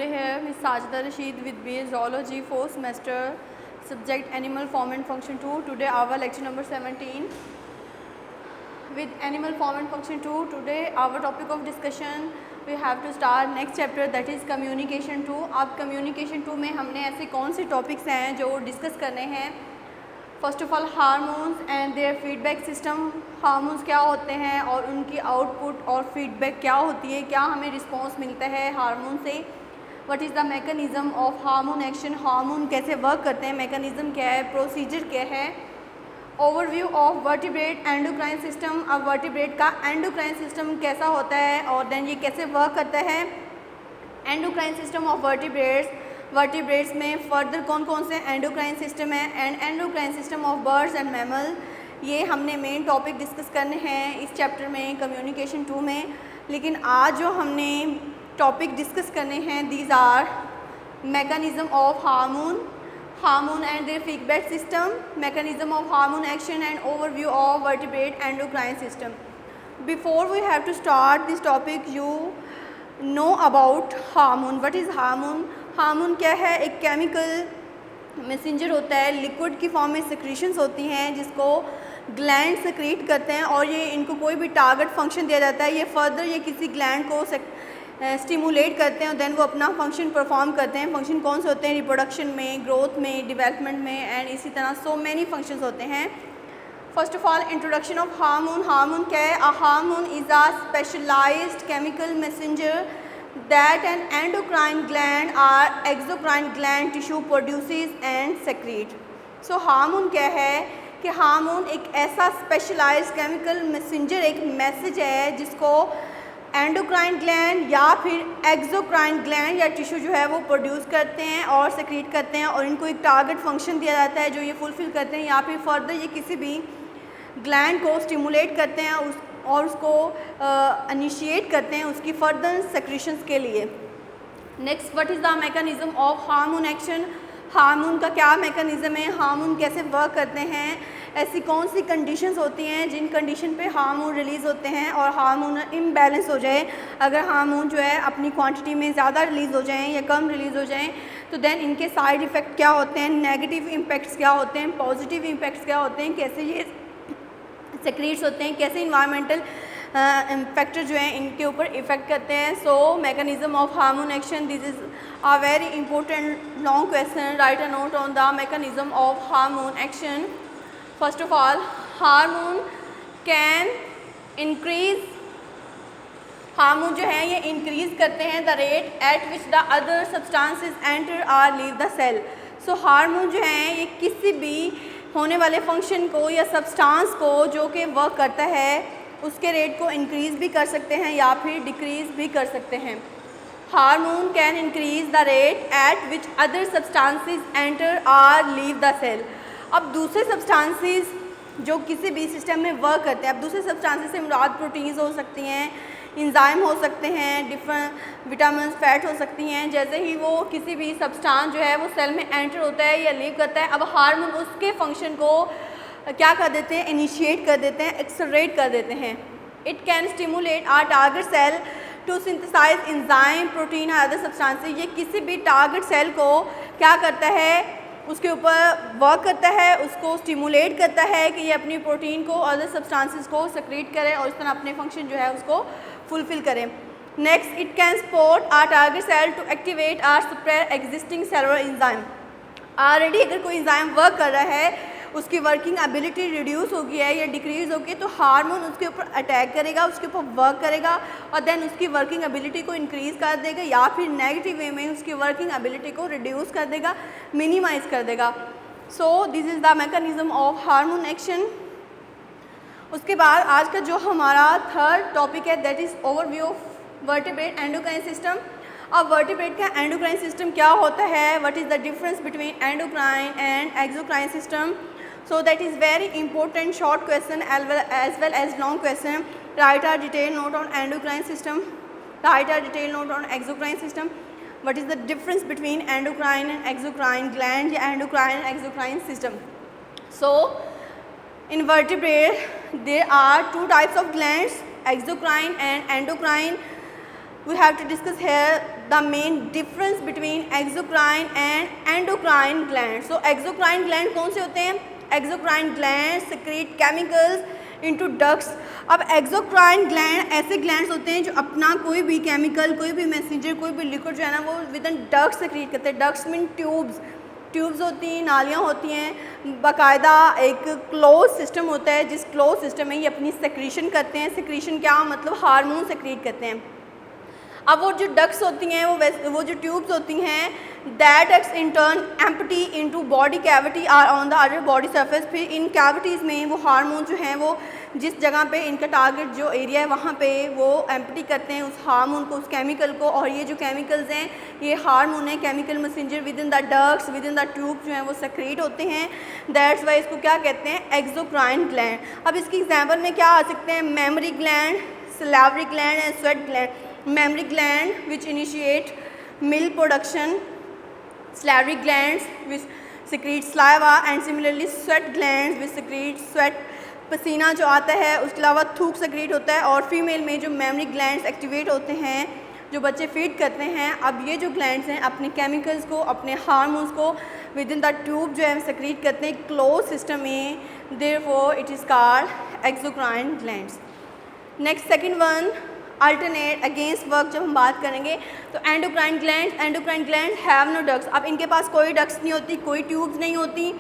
today here Ms. Sajida Rashid with BA Zoology 4th semester, subject Animal Form and Function 2. Today our lecture number 17 with Animal Form and Function 2. Today our topic of discussion we have to start next chapter, that is Communication 2. अब Communication 2 में हमने ऐसे कौन से topics हैं जो discuss करने हैं. First of all hormones and their feedback system. Hormones क्या होते हैं और उनकी आउटपुट और फीडबैक क्या होती है, क्या हमें रिस्पॉन्स मिलता है हार्मोन से. What is the mechanism of hormone action, hormone कैसे वर्क करते हैं, मैकेनिज़्म क्या है, प्रोसीजर क्या है. Overview of vertebrate endocrine system. अब वर्टिब्रेट का एंडोक्राइन सिस्टम कैसा होता है और देन ये कैसे वर्क करता है. एंडोक्राइन सिस्टम ऑफ वर्टिब्रेट्स में फर्दर कौन कौन से एंडोक्राइन सिस्टम है and endocrine system of birds and mammal. ये हमने मेन टॉपिक डिस्कस करने हैं इस चैप्टर में कम्युनिकेशन 2 में. लेकिन आज जो हमने टॉपिक डिस्कस करने हैं these are mechanism of hormone and their feedback system, mechanism of hormone action and overview of vertebrate endocrine system. Before we have to start this topic you know about hormone. What is hormone. Hormone क्या है, एक chemical messenger होता है, liquid की form में secretions होती हैं जिसको ग्लैंड सिक्रीट करते हैं और ये इनको कोई भी टारगेट फंक्शन दिया जाता है. ये फर्दर ये किसी ग्लैंड को स्टिमुलेट करते हैं और देन वो अपना फंक्शन परफॉर्म करते हैं. फंक्शन कौन से होते हैं, रिप्रोडक्शन में, ग्रोथ में, डेवलपमेंट में एंड इसी तरह सो मैनी फंक्शंस होते हैं. First of all introduction of hormone. Hormone क्या है. A hormone is a specialised chemical messenger that an endocrine gland or exocrine gland tissue produces and secrete. So hormone क्या है कि hormone एक ऐसा specialised chemical messenger, एक message है जिसको एंडोक्राइन ग्लैंड या फिर एक्सोक्राइन ग्लैंड या टिश्यू जो है वो प्रोड्यूस करते हैं और सेक्रीट करते हैं और इनको एक टारगेट फंक्शन दिया जाता है जो ये फुलफ़िल करते हैं या फिर फर्दर ये किसी भी ग्लैंड को स्टिमुलेट करते हैं और उसको इनिशिएट करते हैं उसकी फर्दर सेक्रेशंस के लिए. Next, what is the mechanism of hormone action. Hormone का क्या मैकेनिज़्म है, हार्मोन कैसे वर्क करते हैं, ऐसी कौन सी कंडीशंस होती हैं जिन कंडीशन पे हार्मोन रिलीज़ होते हैं और हार्मोन इम्बैलेंस हो जाए. अगर हार्मोन जो है अपनी क्वांटिटी में ज़्यादा रिलीज़ हो जाएं या कम रिलीज़ हो जाएं तो देन इनके साइड इफ़ेक्ट क्या होते हैं, नेगेटिव इम्पैक्ट्स क्या होते हैं, पॉजिटिव इम्पैक्ट्स क्या होते हैं, कैसे ये सेक्रीट्स होते हैं, कैसे इन्वायरमेंटल फैक्टर जो हैं इनके ऊपर इफ़ेक्ट करते हैं. So mechanism of hormone action, this is a very important long question. Right a note on the mechanism of hormone action. First of all hormone can increase. Hormone जो है ये increase करते हैं the rate at which the other substances enter और leave the cell. So hormone जो हैं ये किसी भी होने वाले फंक्शन को या सब्सटेंस को जो कि वर्क करता है उसके रेट को इंक्रीज़ भी कर सकते हैं या फिर डिक्रीज़ भी कर सकते हैं. Hormone can increase the rate at which other substances enter और लीव द सेल. अब दूसरे सब्सटेंसेस जो किसी भी सिस्टम में वर्क करते हैं, अब दूसरे सब्सटेंसेस से मुराद प्रोटीन्स हो सकती हैं, इंजाइम हो सकते हैं, डिफरेंट विटामिन, फैट हो सकती हैं. जैसे ही वो किसी भी सब्सटेंस जो है वो सेल में एंटर होता है या लीव करता है, अब हार्मोन उसके फंक्शन को क्या कर देते हैं, इनिशिएट कर देते हैं, एक्सेलरेट कर देते हैं. It can stimulate a target cell to synthesise enzyme, protein और अदर सब्सटेंसेस. ये किसी भी टारगेट सेल को क्या करता है, उसके ऊपर वर्क करता है, उसको स्टिमुलेट करता है कि ये अपनी प्रोटीन को, अदर सब्सटेंसेस को सेक्रेट करे और इस तरह अपने फंक्शन जो है उसको फुलफ़िल करें. Next, it can support a target cell to activate or suppress existing cellular enzyme. Already अगर कोई इंजाइम वर्क कर रहा है, उसकी वर्किंग एबिलिटी रिड्यूस हो गई है या डिक्रीज़ हो गई तो हार्मोन उसके ऊपर अटैक करेगा, उसके ऊपर वर्क करेगा और देन उसकी वर्किंग एबिलिटी को इंक्रीज़ कर देगा या फिर नेगेटिव वे में उसकी वर्किंग एबिलिटी को रिड्यूस कर देगा, मिनिमाइज़ कर देगा. So this is the mechanism of hormone action. उसके बाद आज का जो हमारा थर्ड टॉपिक है that is overview of vertebrate endocrine system. अब वर्टिब्रेट का एंडोक्राइन सिस्टम क्या होता है, what is the difference between endocrine and exocrine system. So that is very important short question as well as long question. Write a detailed note on endocrine system. Write a detailed note on exocrine system. What is the difference between endocrine and exocrine gland या endocrine and exocrine system. So in vertebrate there are two types of glands, exocrine and endocrine. We have to discuss here the main difference between exocrine and endocrine gland. So exocrine gland कौन से होते हैं? Exocrine gland secrete chemicals into ducts. अब exocrine gland ऐसे glands होते हैं जो अपना कोई भी केमिकल, कोई भी मैसेंजर, कोई भी लिक्विड जो है ना वो विद इन डक्ट्स सेक्रेट करते हैं। डक्ट्स मीन ट्यूब्स होती हैं, नालियाँ होती हैं, बाकायदा एक क्लोज सिस्टम होता है जिस क्लोज सिस्टम में ये अपनी सेक्रीशन करते हैं। सेक्रीशन क्या मतलब? हार्मोन सेक्रेट करते हैं। अब वो जो डक्ट्स होती हैं वो जो ट्यूब्स होती हैं that ducts in turn empty into body cavity or on the other body surface. फिर इन कैविटीज़ में वो हार्मोन जो हैं वो जिस जगह पे इनका टारगेट जो एरिया है वहाँ पे वो एम्प्टी करते हैं उस हार्मोन को, उस केमिकल को। और ये जो केमिकल्स हैं ये हार्मोन है, chemical messenger with in the ducts, with in the tube जो हैं वो सेक्रेट होते हैं। दैट्स वाई इसको क्या कहते हैं? Exocrine gland. अब इसकी एग्जाम्पल में क्या आ सकते हैं? Mammary gland, salivary gland and sweat gland. Mammary gland which initiate milk production, salivary glands which secrete saliva and similarly sweat glands which secrete sweat, पसीना जो आता है। उसके अलावा थूक सेक्रेट होता है। और फीमेल में जो मेमरी ग्लैंड्स एक्टिवेट होते हैं जो बच्चे फीड करते हैं। अब ये जो ग्लैंड्स हैं अपने केमिकल्स को, अपने हार्मोन्स को विद इन द ट्यूब जो है सेक्रेट करते हैं क्लोज सिस्टम में। Therefore it is called exocrine glands. Next second one alternate against work जब हम बात करेंगे तो endocrine gland have no ducts. अब इनके पास कोई डक्ट्स नहीं होती, कोई ट्यूब्स नहीं होती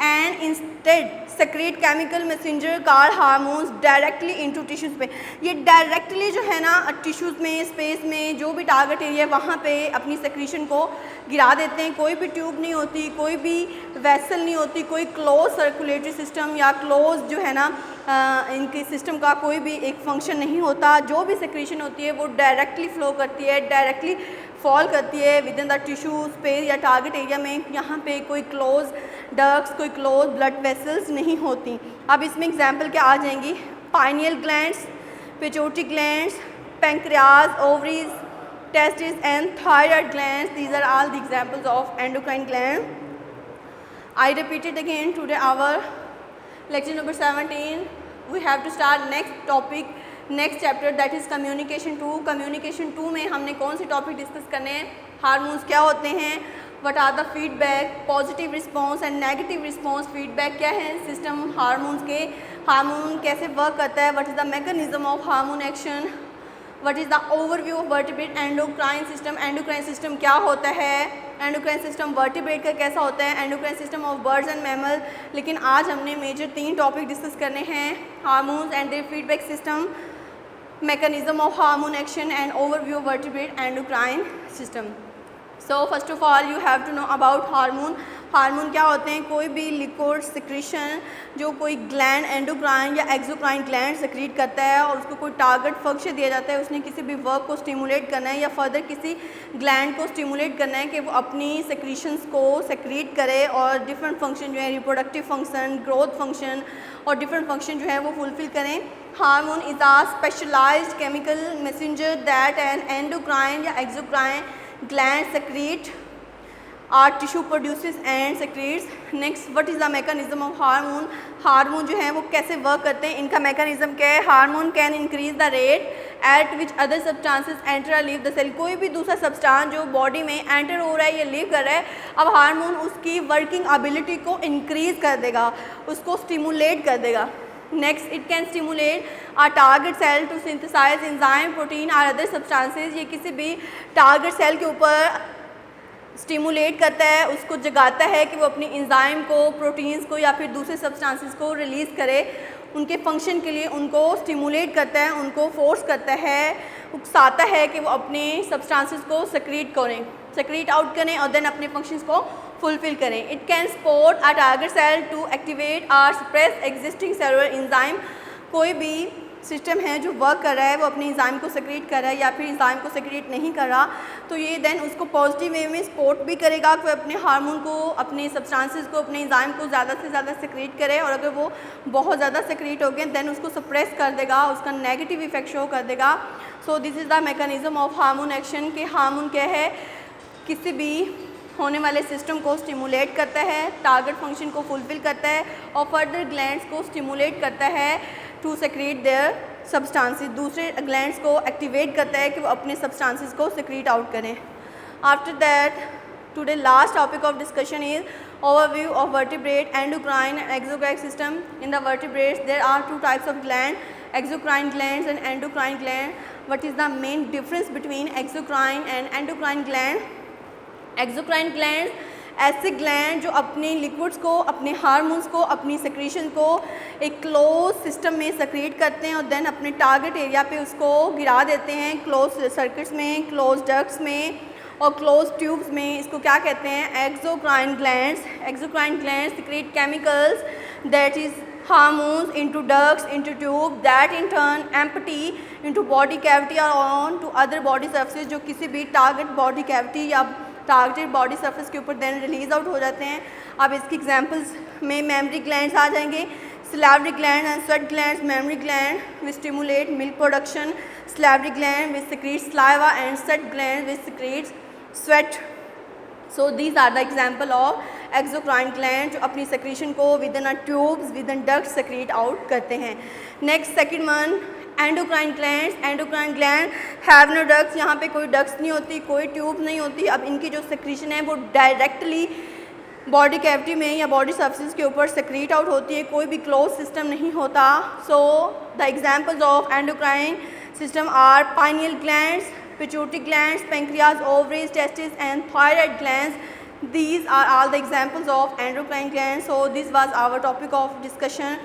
and instead secrete chemical messenger called hormones directly into tissues पे। ये डायरेक्टली जो है ना टिश्यूज़ में, स्पेस में जो भी टारगेट एरिया वहाँ पे अपनी सेक्रीशन को गिरा देते हैं। कोई भी ट्यूब नहीं होती, कोई भी वेसल नहीं होती, कोई क्लोज सर्कुलेटरी सिस्टम या क्लोज जो है ना इनके सिस्टम का कोई भी एक फंक्शन नहीं होता। जो भी सेक्रीशन होती है वो डायरेक्टली फ्लो करती है, डायरेक्टली फॉल करती है with in the tissue space या टारगेट एरिया में। यहाँ पे कोई क्लोज डक्ट्स, कोई क्लोज ब्लड वेसल्स नहीं होती। अब इसमें एग्जांपल क्या आ जाएंगी? Pineal glands, pituitary glands, pancreas, ovaries, testes and thyroid glands. These are all the examples of endocrine gland. I repeat it again. Today our lecture number 17. We have to start next topic, next chapter, that is communication 2. communication 2 में हमने कौन से topic discuss करने हैं? Hormones क्या होते हैं, what are the feedback, positive response and negative response. Feedback क्या है? सिस्टम हार्मोन्स के, हार्मोन कैसे वर्क करता है, what is the mechanism of hormone action, what is the overview of vertebrate endocrine system. Endocrine system क्या होता है, endocrine system vertebrate का कैसा होता है, endocrine system of birds and mammal. लेकिन आज हमने मेजर 3 टॉपिक डिस्कस करने हैं, hormones and their feedback system, mechanism of hormone action and overview of vertebrate endocrine system. So first of all you have to know about hormone. Hormone क्या होते हैं? कोई भी लिक्विड सिक्रीशन जो कोई gland endocrine या एक्सोक्राइन ग्लैंड सेक्रेट करता है और उसको कोई टारगेट फंक्शन दिया जाता है, उसने किसी भी वर्क को स्टिमुलेट करना है या फर्दर किसी ग्लैंड को स्टिमुलेट करना है कि वो अपनी सेक्रीशंस को सेक्रेट करे और डिफरेंट फंक्शन जो है रिप्रोडक्टिव फंक्शन, ग्रोथ फंक्शन और डिफरेंट फंक्शन जो है वो फुलफिल करें। Hormone is a specialised chemical messenger that an endocrine या exocrine gland secrete or tissue produces and secretes. Next, what is the mechanism of hormone. Hormone जो है वो कैसे वर्क करते हैं, इनका मैकेनिज्म क्या है? Hormone can increase the rate at which other substances enter leave the cell. कोई भी दूसरा सब्सटेंस जो बॉडी में एंटर हो रहा है या लीव कर रहा है, अब हार्मोन उसकी वर्किंग एबिलिटी को इंक्रीज कर देगा, उसको स्टिमुलेट कर देगा। Next, it can stimulate a target cell to synthesise enzyme, protein और अदर सब्सटेंसेस। ये किसी भी टारगेट सेल के ऊपर स्टिमुलेट करता है, उसको जगाता है कि वो अपनी एंजाइम को, प्रोटीन्स को या फिर दूसरे सब्सटेंसेस को रिलीज़ करे। उनके फंक्शन के लिए उनको स्टिमुलेट करता है, उनको फोर्स करता है, उकसाता है कि वो अपने सब्सटेंसेस को सेक्रेट आउट करें और देन अपने फंक्शंस को फुलफिल करें। It can support a target cell to activate और सप्रेस एग्जिस्टिंग सेलुलर एंजाइम। कोई भी सिस्टम है जो वर्क कर रहा है वो अपनी एंजाइम को सेक्रेट कर रहा है या फिर एंजाइम को सेक्रेट नहीं कर रहा, तो ये देन उसको पॉजिटिव वे में सपोर्ट भी करेगा कि अपने हार्मोन को, अपने सब्सटेंसेस को, अपने एंजाइम को ज़्यादा से ज़्यादा सेक्रेट करे। और अगर वो बहुत ज़्यादा सेक्रेट हो गए देन उसको सप्रेस कर देगा, उसका नेगेटिव इफेक्ट शो कर देगा। So this is the mechanism of hormone action. कि हार्मोन क्या है? किसी भी होने वाले सिस्टम को स्टिमुलेट करता है, टारगेट फंक्शन को फुलफिल करता है और फर्दर ग्लैंड्स को स्टिमुलेट करता है टू सेक्रेट देयर सब्सटेंसेस, दूसरे ग्लैंड्स को एक्टिवेट करता है कि वो अपने सब्सटेंसेस को सिक्रीट आउट करें. After that today last topic of discussion is overview of vertebrate, endocrine and exocrine system. In the vertebrates there are two types of gland, exocrine glands and endocrine gland. What is the main difference between exocrine and endocrine gland? Exocrine glands ऐसे gland जो अपने liquids को, अपने hormones को, अपनी secretion को एक close system में सेक्रेट करते हैं और देन अपने टारगेट एरिया पे उसको गिरा देते हैं, क्लोज सर्किट्स में, क्लोज डक्ट्स में और क्लोज ट्यूब्स में. इसको क्या कहते हैं? Exocrine glands. Exocrine glands secrete chemicals that is hormones into ducts, into tube, that in turn empty into body cavity और on to other body surface, जो किसी भी टारगेट बॉडी कैविटी या टारगेटेड बॉडी सर्फेस के ऊपर then release out हो जाते हैं. अब इसकी एग्जांपल्स में मेमरी ग्लैंड्स आ जाएंगे, salivary gland and sweat glands. Mammary gland which stimulate milk production, salivary gland which secretes saliva and sweat gland which secretes sweat. So these are the example of exocrine gland जो अपनी secretion को within a tubes, within ducts secrete out करते हैं. Next second one endocrine glands. Endocrine gland have no ducts. यहाँ पे कोई ducts नहीं होती, कोई tubes नहीं होती. अब इनकी जो secretion है वो डायरेक्टली बॉडी कैविटी में या बॉडी सर्फेस के ऊपर सेक्रेट आउट होती है, कोई भी क्लोज सिस्टम नहीं होता. So the examples of endocrine system are pineal glands, pituitary glands, pancreas, ovaries, testis and thyroid glands. These are all the examples of endocrine glands. So this was our topic of discussion.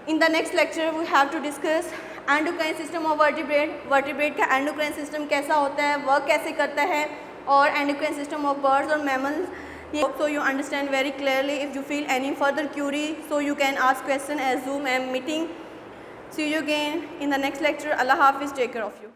In the next lecture we have to discuss endocrine system of vertebrate. Vertebrate का endocrine system कैसा होता है, work कैसे करता है, और endocrine system of birds और mammals. So you understand very clearly. If you feel any further query, so you can ask question as Zoom and meeting. See you again in the next lecture. Allah Hafiz. Take care of you.